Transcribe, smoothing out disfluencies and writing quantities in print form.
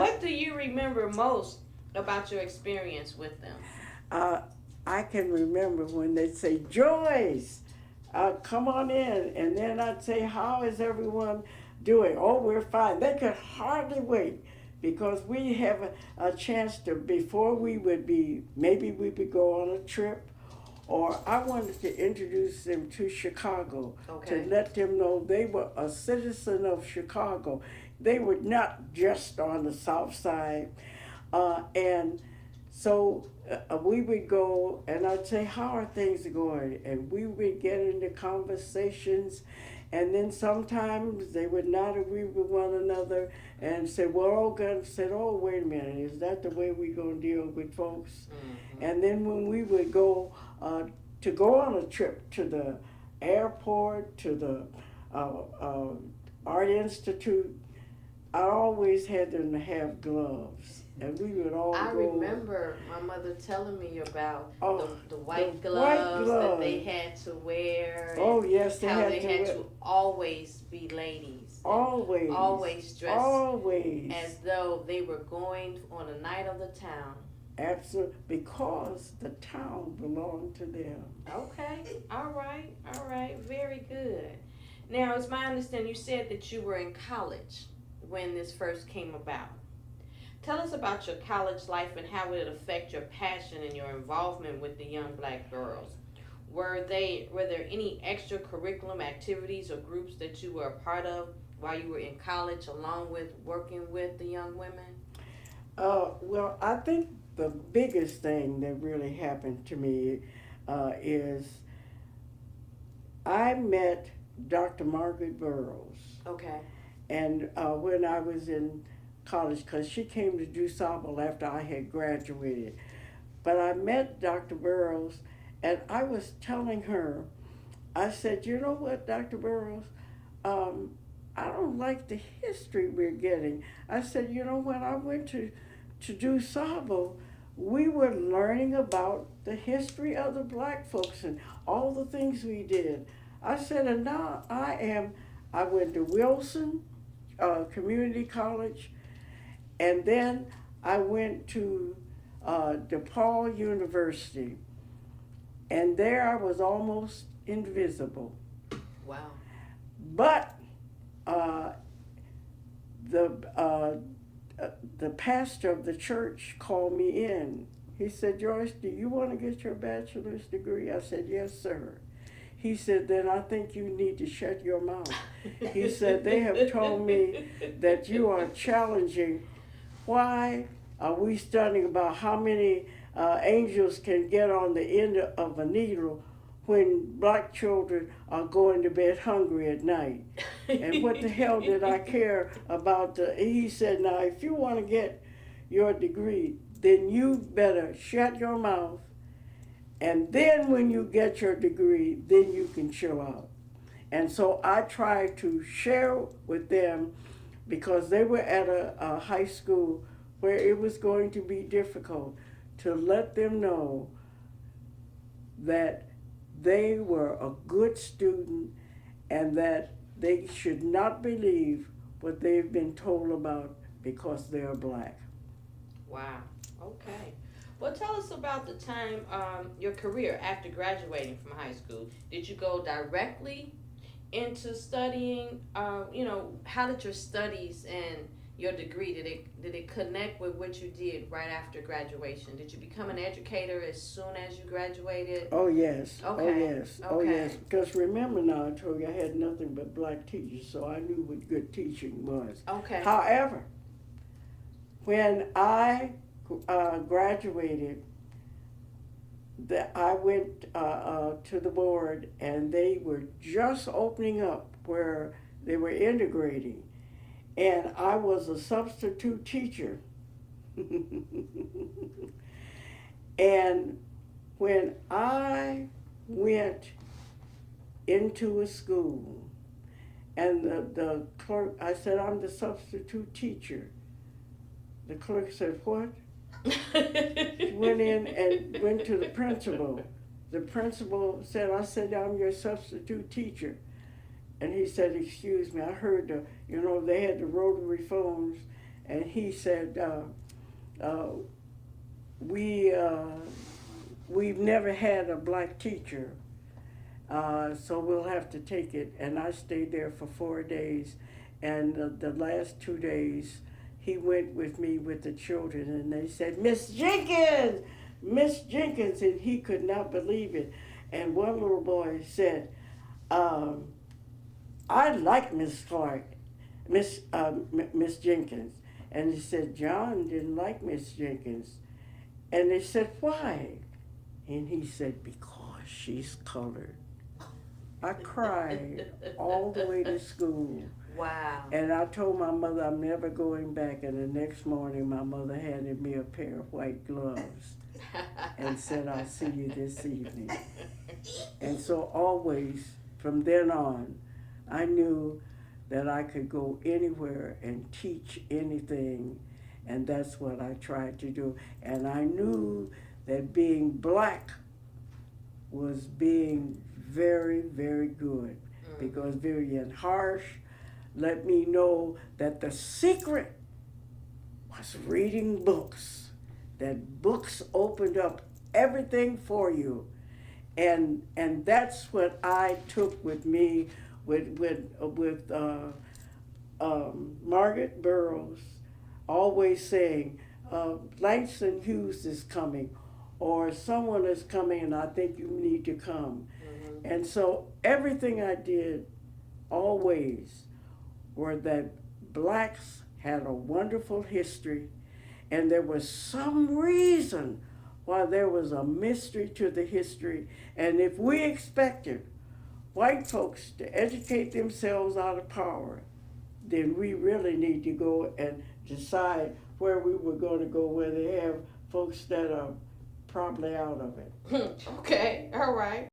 What do you remember most about your experience with them? uh, I can remember when they'd say, Joyce, come on in. And then I'd say, how is everyone doing? Oh, we're fine. They could hardly wait because we have a chance to, before we would be, maybe we would go on a trip, or I wanted to introduce them to Chicago to Okay. let them know they were a citizen of Chicago. They were not just on the South Side. And so we would go and I'd say, how are things going? And we would get into conversations. And then sometimes they would not agree with one another and say, well, oh, God said, oh, wait a minute, is that the way we're going to deal with folks? Mm-hmm. And then when we would go to go on a trip to the airport, to the Art Institute, I always had them to have gloves, and we would all I go. remember my mother telling me about Oh, the the white white gloves that they gloves. had to wear Oh and yes, they how had they to had wear to always be ladies and always, always dress always. as though they were going on a night of the town. Absolutely, because the town belonged to them. Okay, all right, very good. Now, it's my understanding you said that you were in college when this first came about. Tell us about your college life and how it affect your passion and your involvement with the young black girls. Were there any extracurriculum activities or groups that you were a part of while you were in college along with working with the young women? Well, I think the biggest thing that really happened to me is I met Dr. Margaret Burroughs. Okay. And when I was in college, because she came to DuSable after I had graduated. But I met Dr. Burroughs, and I was telling her, I said, you know what, Dr. Burroughs, um, I don't like the history we're getting. I said, you know, when I went to DuSable, we were learning about the history of the black folks and all the things we did. I said, and now I went to Wilson Community College, and then I went to DePaul University, and there I was almost invisible. Wow. But uh, the uh, the pastor of the church called me in. He said, Joyce, do you want to get your bachelor's degree? I said, yes, sir. He said, then I think you need to shut your mouth. He said, they have told me that you are challenging. Why are we studying about how many angels can get on the end of a needle when black children are going to bed hungry at night? And what the hell did I care about he said, now if you want to get your degree, then you better shut your mouth, and then when you get your degree, then you can chill out. And so I tried to share with them because they were at a high school where it was going to be difficult, to let them know that they were a good student and that they should not believe what they've been told about because they're black. Wow. Okay. Well, tell us about the time, your career after graduating from high school. Did you go directly into studying? How did your studies and your degree did it connect with what you did right after graduation? Did you become an educator as soon as you graduated? Oh yes, oh Okay. yes, oh yes. Okay. Because remember now, I told you I had nothing but black teachers, so I knew what good teaching was. Okay. However, when I graduated, I went to the board, and they were just opening up where they were integrating, and I was a substitute teacher. And when I went into a school, and the clerk, I said, I'm the substitute teacher. The clerk said, what? She went in and went to the principal. The principal said, I said, I'm your substitute teacher. And he said, excuse me, I heard they had the rotary phones. And he said, uh, we, we've never had a black teacher, so we'll have to take it. And I stayed there for 4 days. And the last 2 days, he went with me with the children, and they said, Miss Jenkins, Miss Jenkins, and he could not believe it. And one little boy said, um, I like Miss Clark, Miss Jenkins. And he said, John didn't like Miss Jenkins. And they said, why? And he said, because she's colored. I cried all the way to school. Wow. And I told my mother I'm never going back. And the next morning, my mother handed me a pair of white gloves and said, I'll see you this evening. And so always, from then on, I knew that I could go anywhere and teach anything. And that's what I tried to do. And I knew that being black was being very, very good, because Vivian Harsh let me know that the secret was reading books, that books opened up everything for you. And that's what I took with me with Margaret Burroughs always saying, Langston Hughes is coming, or someone is coming and I think you need to come. Mm-hmm. And so everything I did always were that blacks had a wonderful history, and there was some reason why there was a mystery to the history. And if we expected white folks to educate themselves out of power, then we really need to go and decide where we were going to go, where they have folks that are probably out of it. Okay, all right.